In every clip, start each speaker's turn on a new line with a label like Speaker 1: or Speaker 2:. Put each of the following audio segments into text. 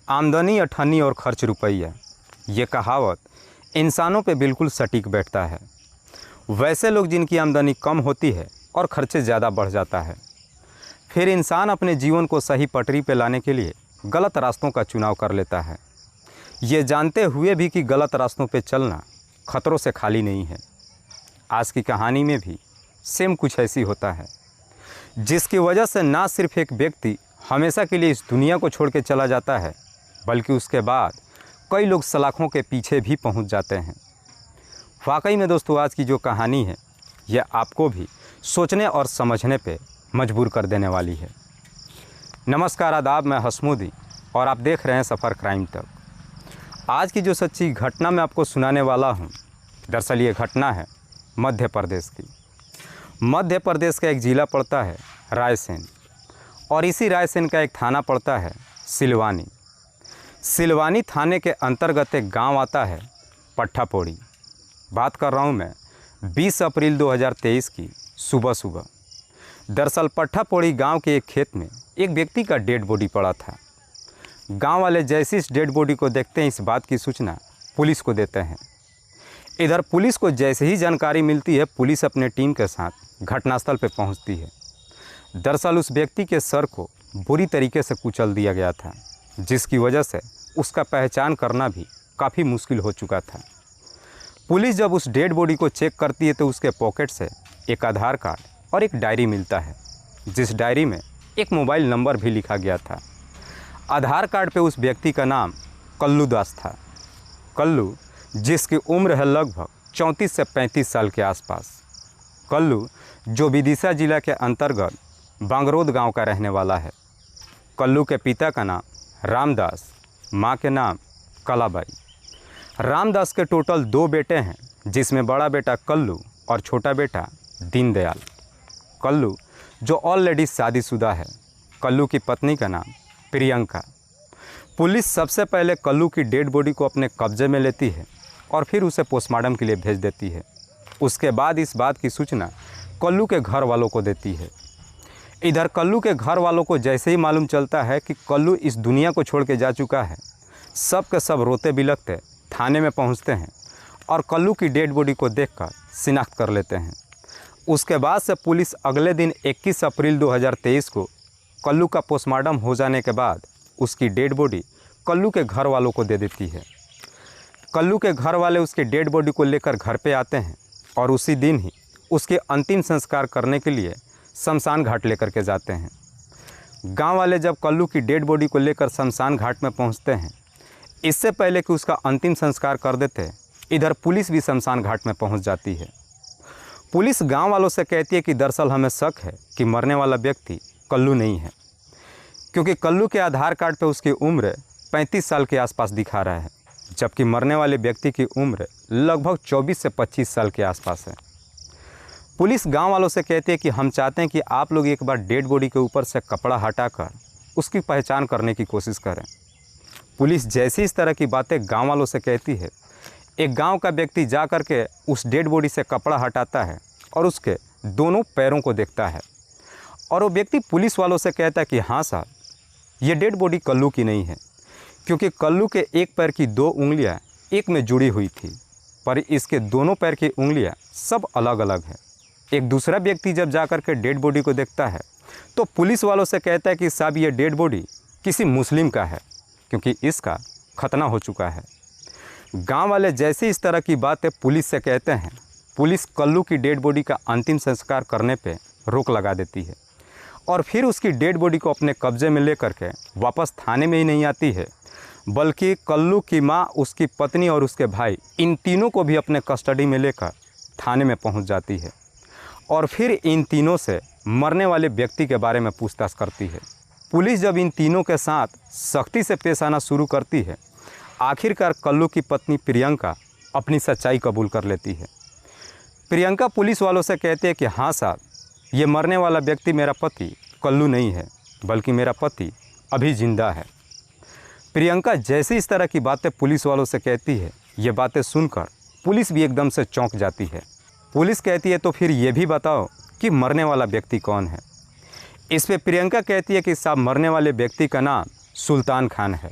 Speaker 1: आमदनी अठन्नी और खर्च रुपया, ये कहावत इंसानों पे बिल्कुल सटीक बैठता है। वैसे लोग जिनकी आमदनी कम होती है और खर्चे ज़्यादा बढ़ जाता है, फिर इंसान अपने जीवन को सही पटरी पे लाने के लिए गलत रास्तों का चुनाव कर लेता है, ये जानते हुए भी कि गलत रास्तों पे चलना खतरों से खाली नहीं है। आज की कहानी में भी सेम कुछ ऐसी होता है, जिसकी वजह से ना सिर्फ एक व्यक्ति हमेशा के लिए इस दुनिया को छोड़ के चला जाता है, बल्कि उसके बाद कई लोग सलाखों के पीछे भी पहुंच जाते हैं। वाकई में दोस्तों, आज की जो कहानी है यह आपको भी सोचने और समझने पे मजबूर कर देने वाली है। नमस्कार, आदाब, मैं हसमुदी और आप देख रहे हैं सफ़र क्राइम तक। आज की जो सच्ची घटना मैं आपको सुनाने वाला हूँ, दरअसल ये घटना है मध्य प्रदेश की। मध्य प्रदेश का एक ज़िला पड़ता है रायसेन, और इसी रायसेन का एक थाना पड़ता है सिलवानी। सिलवानी थाने के अंतर्गत एक गांव आता है पट्ठापोड़ी। बात कर रहा हूं मैं 20 अप्रैल 2023 की सुबह। दरअसल पट्ठापोड़ी गांव के एक खेत में एक व्यक्ति का डेड बॉडी पड़ा था। गांव वाले जैसे इस डेड बॉडी को देखते हैं, इस बात की सूचना पुलिस को देते हैं। इधर पुलिस को जैसे ही जानकारी मिलती है, पुलिस अपने टीम के साथ घटनास्थल पर पहुंचती है। दरअसल उस व्यक्ति के सर को बुरी तरीके से कुचल दिया गया था, जिसकी वजह से उसका पहचान करना भी काफ़ी मुश्किल हो चुका था। पुलिस जब उस डेड बॉडी को चेक करती है तो उसके पॉकेट से एक आधार कार्ड और एक डायरी मिलता है, जिस डायरी में एक मोबाइल नंबर भी लिखा गया था। आधार कार्ड पे उस व्यक्ति का नाम कल्लू दास था। कल्लू, जिसकी उम्र है लगभग 34 से 35 साल के आसपास। कल्लू जो विदिशा जिला के अंतर्गत बांगरोद गांव का रहने वाला है। कल्लू के पिता का नाम रामदास, माँ के नाम कलाबाई। रामदास के टोटल 2 बेटे हैं, जिसमें बड़ा बेटा कल्लू और छोटा बेटा दीनदयाल। कल्लू जो ऑलरेडी शादीशुदा है। कल्लू की पत्नी का नाम प्रियंका। पुलिस सबसे पहले कल्लू की डेड बॉडी को अपने कब्जे में लेती है और फिर उसे पोस्टमार्टम के लिए भेज देती है। उसके बाद इस बात की सूचना कल्लू के घर वालों को देती है। इधर कल्लू के घर वालों को जैसे ही मालूम चलता है कि कल्लू इस दुनिया को छोड़ के जा चुका है, सब के सब रोते बिलखते थाने में पहुंचते हैं और कल्लू की डेड बॉडी को देखकर शिनाख्त कर लेते हैं। उसके बाद से पुलिस अगले दिन 21 अप्रैल 2023 को कल्लू का पोस्टमार्टम हो जाने के बाद उसकी डेड बॉडी कल्लू के घर वालों को दे देती है। कल्लू के घर वाले उसके डेड बॉडी को लेकर घर पे आते हैं और उसी दिन ही उसके अंतिम संस्कार करने के लिए शमशान घाट लेकर के जाते हैं। गांव वाले जब कल्लू की डेड बॉडी को लेकर शमशान घाट में पहुंचते हैं, इससे पहले कि उसका अंतिम संस्कार कर देते, इधर पुलिस भी शमशान घाट में पहुंच जाती है। पुलिस गांव वालों से कहती है कि दरअसल हमें शक है कि मरने वाला व्यक्ति कल्लू नहीं है, क्योंकि कल्लू के आधार कार्ड पर उसकी उम्र 35 साल के आसपास दिखा रहा है, जबकि मरने वाले व्यक्ति की उम्र लगभग 24 से 25 साल के आसपास है। पुलिस गांव वालों से कहती है कि हम चाहते हैं कि आप लोग एक बार डेड बॉडी के ऊपर से कपड़ा हटाकर उसकी पहचान करने की कोशिश करें। पुलिस जैसी इस तरह की बातें गांव वालों से कहती है, एक गांव का व्यक्ति जा कर के उस डेड बॉडी से कपड़ा हटाता है और उसके दोनों पैरों को देखता है, और वो व्यक्ति पुलिस वालों से कहता है कि हाँ साहब, ये डेड बॉडी कल्लू की नहीं है, क्योंकि कल्लू के एक पैर की 2 उंगलियाँ एक में जुड़ी हुई थी, पर इसके दोनों पैर की उंगलियाँ सब अलग अलग हैं। एक दूसरा व्यक्ति जब जाकर के डेड बॉडी को देखता है तो पुलिस वालों से कहता है कि साहब ये डेड बॉडी किसी मुस्लिम का है, क्योंकि इसका खतना हो चुका है। गांव वाले जैसे इस तरह की बातें पुलिस से कहते हैं, पुलिस कल्लू की डेड बॉडी का अंतिम संस्कार करने पे रोक लगा देती है और फिर उसकी डेड बॉडी को अपने कब्जे में लेकर के वापस थाने में ही नहीं आती है, बल्कि कल्लू की माँ, उसकी पत्नी और उसके भाई, इन तीनों को भी अपने कस्टडी में लेकर थाने में पहुँच जाती है और फिर इन तीनों से मरने वाले व्यक्ति के बारे में पूछताछ करती है। पुलिस जब इन तीनों के साथ सख्ती से पेश आना शुरू करती है, आखिरकार कल्लू की पत्नी प्रियंका अपनी सच्चाई कबूल कर लेती है। प्रियंका पुलिस वालों से कहती है कि हाँ साहब, ये मरने वाला व्यक्ति मेरा पति कल्लू नहीं है, बल्कि मेरा पति अभी जिंदा है। प्रियंका जैसे इस तरह की बातें पुलिस वालों से कहती है, ये बातें सुनकर पुलिस भी एकदम से चौंक जाती है। पुलिस कहती है तो फिर ये भी बताओ कि मरने वाला व्यक्ति कौन है। इस पे प्रियंका कहती है कि साहब, मरने वाले व्यक्ति का नाम सुल्तान खान है।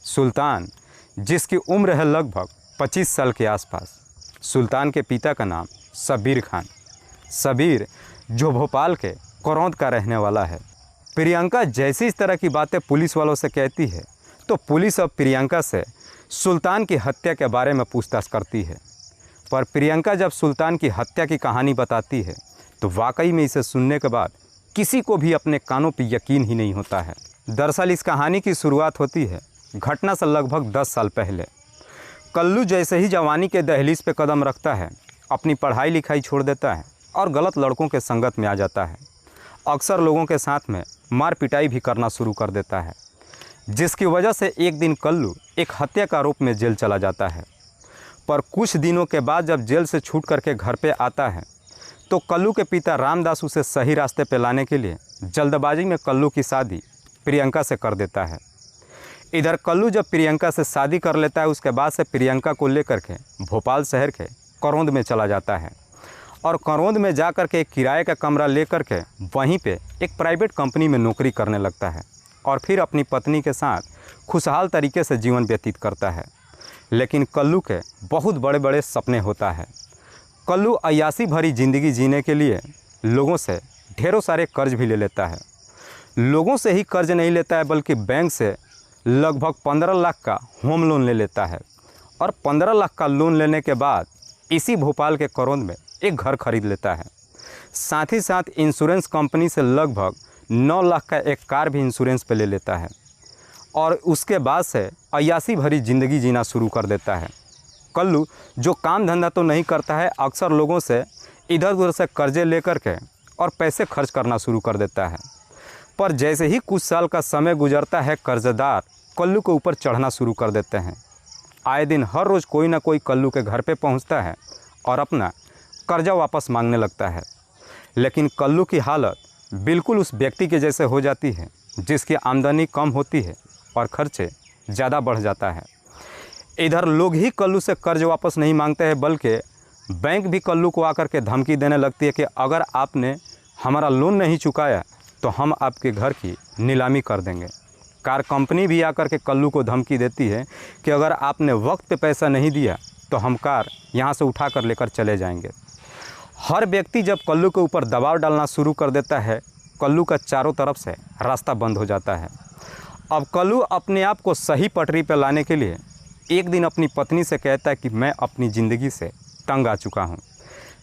Speaker 1: सुल्तान, जिसकी उम्र है लगभग 25 साल के आसपास। सुल्तान के पिता का नाम सबीर खान। सबीर जो भोपाल के करौंद का रहने वाला है। प्रियंका जैसी इस तरह की बातें पुलिस वालों से कहती है तो पुलिस अब प्रियंका से सुल्तान की हत्या के बारे में पूछताछ करती है। पर प्रियंका जब सुल्तान की हत्या की कहानी बताती है तो वाकई में इसे सुनने के बाद किसी को भी अपने कानों पर यकीन ही नहीं होता है। दरअसल इस कहानी की शुरुआत होती है घटना से लगभग 10 साल पहले। कल्लू जैसे ही जवानी के दहलीज पे कदम रखता है, अपनी पढ़ाई लिखाई छोड़ देता है और गलत लड़कों के संगत में आ जाता है। अक्सर लोगों के साथ में मार पिटाई भी करना शुरू कर देता है, जिसकी वजह से एक दिन कल्लू एक हत्या के आरोप में जेल चला जाता है। पर कुछ दिनों के बाद जब जेल से छूट करके घर पे आता है तो कल्लू के पिता रामदास उसे सही रास्ते पे लाने के लिए जल्दबाजी में कल्लू की शादी प्रियंका से कर देता है। इधर कल्लू जब प्रियंका से शादी कर लेता है, उसके बाद से प्रियंका को लेकर के भोपाल शहर के करौंद में चला जाता है और करौंद में जा कर के एक किराए का कमरा लेकर के वहीं पे एक प्राइवेट कंपनी में नौकरी करने लगता है और फिर अपनी पत्नी के साथ खुशहाल तरीके से जीवन व्यतीत करता है। लेकिन कल्लू के बहुत बड़े बड़े सपने होता है। कल्लू अय्यासी भरी ज़िंदगी जीने के लिए लोगों से ढेरों सारे कर्ज भी ले लेता है। लोगों से ही कर्ज नहीं लेता है बल्कि बैंक से लगभग 15 लाख का होम लोन ले लेता है और 15 लाख का लोन लेने के बाद इसी भोपाल के करौंद में एक घर खरीद लेता है। साथ ही साथ इंश्योरेंस कंपनी से लगभग 9 लाख का एक कार भी इंश्योरेंस पे ले लेता है और उसके बाद से अय्यासी भरी ज़िंदगी जीना शुरू कर देता है। कल्लू जो काम धंधा तो नहीं करता है, अक्सर लोगों से इधर उधर से कर्जे लेकर के और पैसे खर्च करना शुरू कर देता है। पर जैसे ही कुछ साल का समय गुजरता है, कर्जदार कल्लू के ऊपर चढ़ना शुरू कर देते हैं। आए दिन हर रोज़ कोई ना कोई कल्लू के घर पे पहुंचता है और अपना कर्जा वापस मांगने लगता है। लेकिन कल्लू की हालत बिल्कुल उस व्यक्ति के जैसे हो जाती है जिसकी आमदनी कम होती है और खर्चे ज़्यादा बढ़ जाता है। इधर लोग ही कल्लू से कर्ज वापस नहीं मांगते हैं बल्कि बैंक भी कल्लू को आकर के धमकी देने लगती है कि अगर आपने हमारा लोन नहीं चुकाया तो हम आपके घर की नीलामी कर देंगे। कार कंपनी भी आकर के कल्लू को धमकी देती है कि अगर आपने वक्त पे पैसा नहीं दिया तो हम कार यहाँ से उठा कर लेकर चले जाएंगे। हर व्यक्ति जब कल्लू के ऊपर दबाव डालना शुरू कर देता है, कल्लू का चारों तरफ से रास्ता बंद हो जाता है। अब कल्लू अपने आप को सही पटरी पर लाने के लिए एक दिन अपनी पत्नी से कहता है कि मैं अपनी ज़िंदगी से तंग आ चुका हूँ।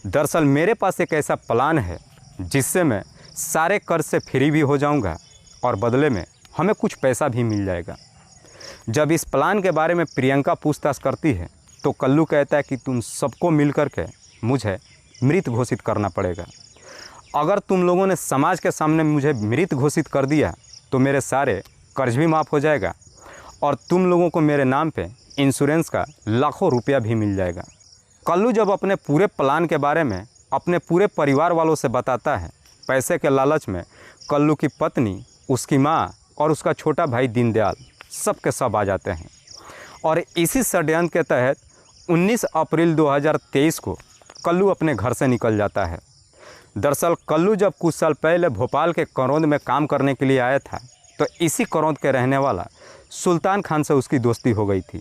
Speaker 1: दरअसल मेरे पास एक ऐसा प्लान है जिससे मैं सारे कर्ज से फ्री भी हो जाऊँगा और बदले में हमें कुछ पैसा भी मिल जाएगा। जब इस प्लान के बारे में प्रियंका पूछताछ करती है तो कल्लू कहता है कि तुम सबको मिल कर के मुझे मृत घोषित करना पड़ेगा। अगर तुम लोगों ने समाज के सामने मुझे मृत घोषित कर दिया तो मेरे सारे कर्ज भी माफ़ हो जाएगा और तुम लोगों को मेरे नाम पे इंश्योरेंस का लाखों रुपया भी मिल जाएगा। कल्लू जब अपने पूरे प्लान के बारे में अपने पूरे परिवार वालों से बताता है, पैसे के लालच में कल्लू की पत्नी, उसकी माँ और उसका छोटा भाई दीनदयाल सब के सब आ जाते हैं और इसी षड्यंत्र के तहत 19 अप्रैल 2023 को कल्लू अपने घर से निकल जाता है। दरअसल कल्लू जब कुछ साल पहले भोपाल के करौंद में काम करने के लिए आया था तो इसी करौंद के रहने वाला सुल्तान खान से उसकी दोस्ती हो गई थी,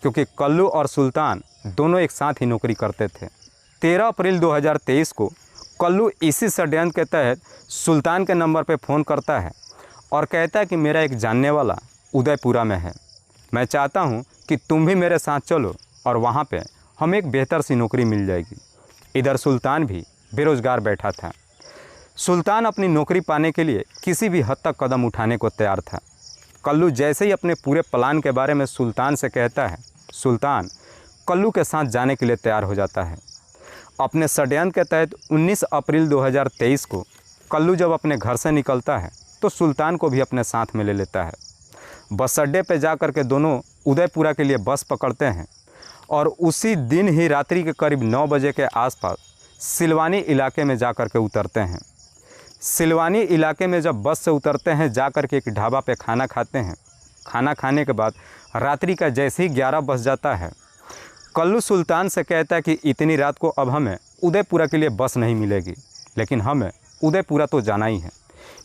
Speaker 1: क्योंकि कल्लू और सुल्तान दोनों एक साथ ही नौकरी करते थे। 13 अप्रैल 2023 को कल्लू इसी षड्यंत्र के तहत सुल्तान के नंबर पर फ़ोन करता है और कहता है कि मेरा एक जानने वाला उदयपुरा में है, मैं चाहता हूं कि तुम भी मेरे साथ चलो और वहां पे हमें एक बेहतर सी नौकरी मिल जाएगी। इधर सुल्तान भी बेरोज़गार बैठा था। सुल्तान अपनी नौकरी पाने के लिए किसी भी हद तक कदम उठाने को तैयार था। कल्लू जैसे ही अपने पूरे प्लान के बारे में सुल्तान से कहता है, सुल्तान कल्लू के साथ जाने के लिए तैयार हो जाता है। अपने षड्यंत्र के तहत 19 अप्रैल 2023 को कल्लू जब अपने घर से निकलता है तो सुल्तान को भी अपने साथ में ले लेता है। बस अड्डे पर जा कर के दोनों उदयपुरा के लिए बस पकड़ते हैं और उसी दिन ही रात्रि के करीब 9 बजे के आसपास सिलवानी इलाके में जा कर के उतरते हैं। सिलवानी इलाके में जब बस से उतरते हैं, जा कर के एक ढाबा पे खाना खाते हैं। खाना खाने के बाद रात्रि का जैसे ही 11 बज जाता है, कल्लू सुल्तान से कहता है कि इतनी रात को अब हमें उदयपुरा के लिए बस नहीं मिलेगी, लेकिन हमें उदयपुरा तो जाना ही है,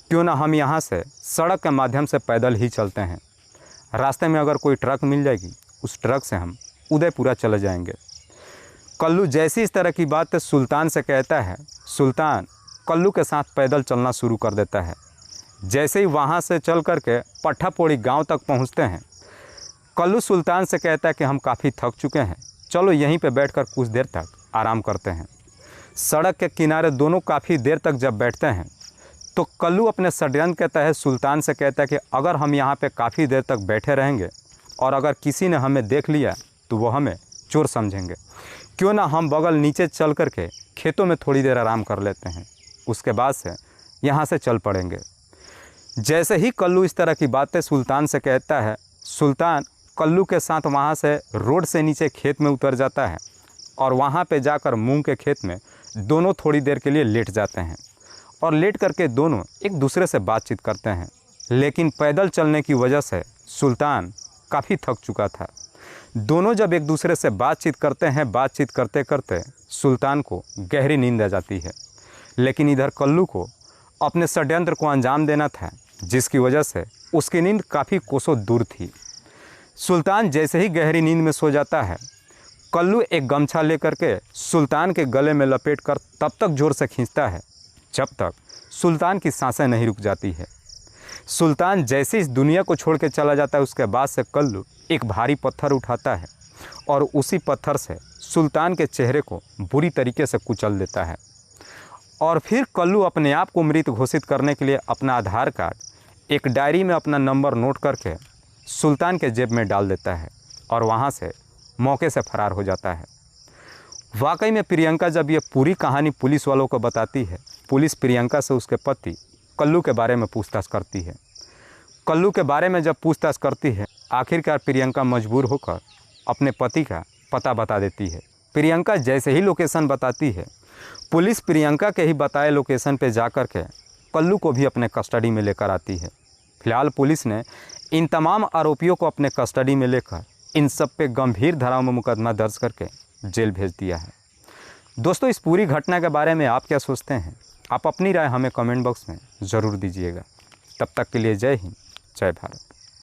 Speaker 1: क्यों ना हम यहाँ से सड़क के माध्यम से पैदल ही चलते हैं। रास्ते में अगर कोई ट्रक मिल जाएगी, उस ट्रक से हम उदयपुरा चले जाएंगे। कल्लू जैसी इस तरह की बात सुल्तान से कहता है, सुल्तान कल्लू के साथ पैदल चलना शुरू कर देता है। जैसे ही वहाँ से चल कर के पट्ठापोड़ी गांव तक पहुँचते हैं, कल्लू सुल्तान से कहता है कि हम काफ़ी थक चुके हैं, चलो यहीं पे बैठकर कुछ देर तक आराम करते हैं। सड़क के किनारे दोनों काफ़ी देर तक जब बैठते हैं तो कल्लू अपने षड्यंत्र के तहत सुल्तान से कहता है कि अगर हम यहाँ पे काफ़ी देर तक बैठे रहेंगे और अगर किसी ने हमें देख लिया तो वो हमें चोर समझेंगे, क्यों ना हम बगल नीचे चल कर के खेतों में थोड़ी देर आराम कर लेते हैं, उसके बाद से यहाँ से चल पड़ेंगे। जैसे ही कल्लू इस तरह की बातें सुल्तान से कहता है, सुल्तान कल्लू के साथ वहाँ से रोड से नीचे खेत में उतर जाता है और वहाँ पे जाकर मूंग के खेत में दोनों थोड़ी देर के लिए लेट जाते हैं और लेट करके दोनों एक दूसरे से बातचीत करते हैं। लेकिन पैदल चलने की वजह से सुल्तान काफ़ी थक चुका था। दोनों जब एक दूसरे से बातचीत करते हैं, बातचीत करते करते सुल्तान को गहरी नींद आ जाती है। लेकिन इधर कल्लू को अपने षड्यंत्र को अंजाम देना था, जिसकी वजह से उसकी नींद काफ़ी कोसों दूर थी। सुल्तान जैसे ही गहरी नींद में सो जाता है, कल्लू एक गमछा लेकर के सुल्तान के गले में लपेटकर तब तक जोर से खींचता है जब तक सुल्तान की सांसें नहीं रुक जाती है। सुल्तान जैसे इस दुनिया को छोड़ के चला जाता है, उसके बाद से कल्लू एक भारी पत्थर उठाता है और उसी पत्थर से सुल्तान के चेहरे को बुरी तरीके से कुचल देता है। और फिर कल्लू अपने आप को मृत घोषित करने के लिए अपना आधार कार्ड एक डायरी में अपना नंबर नोट करके सुल्तान के जेब में डाल देता है और वहाँ से मौके से फरार हो जाता है। वाकई में प्रियंका जब ये पूरी कहानी पुलिस वालों को बताती है, पुलिस प्रियंका से उसके पति कल्लू के बारे में पूछताछ करती है। कल्लू के बारे में जब पूछताछ करती है, आखिरकार प्रियंका मजबूर होकर अपने पति का पता बता देती है। प्रियंका जैसे ही लोकेशन बताती है, पुलिस प्रियंका के ही बताए लोकेशन पे जाकर के कल्लू को भी अपने कस्टडी में लेकर आती है। फिलहाल पुलिस ने इन तमाम आरोपियों को अपने कस्टडी में लेकर इन सब पे गंभीर धाराओं में मुकदमा दर्ज करके जेल भेज दिया है। दोस्तों, इस पूरी घटना के बारे में आप क्या सोचते हैं? आप अपनी राय हमें कमेंट बॉक्स में ज़रूर दीजिएगा। तब तक के लिए जय हिंद, जय भारत।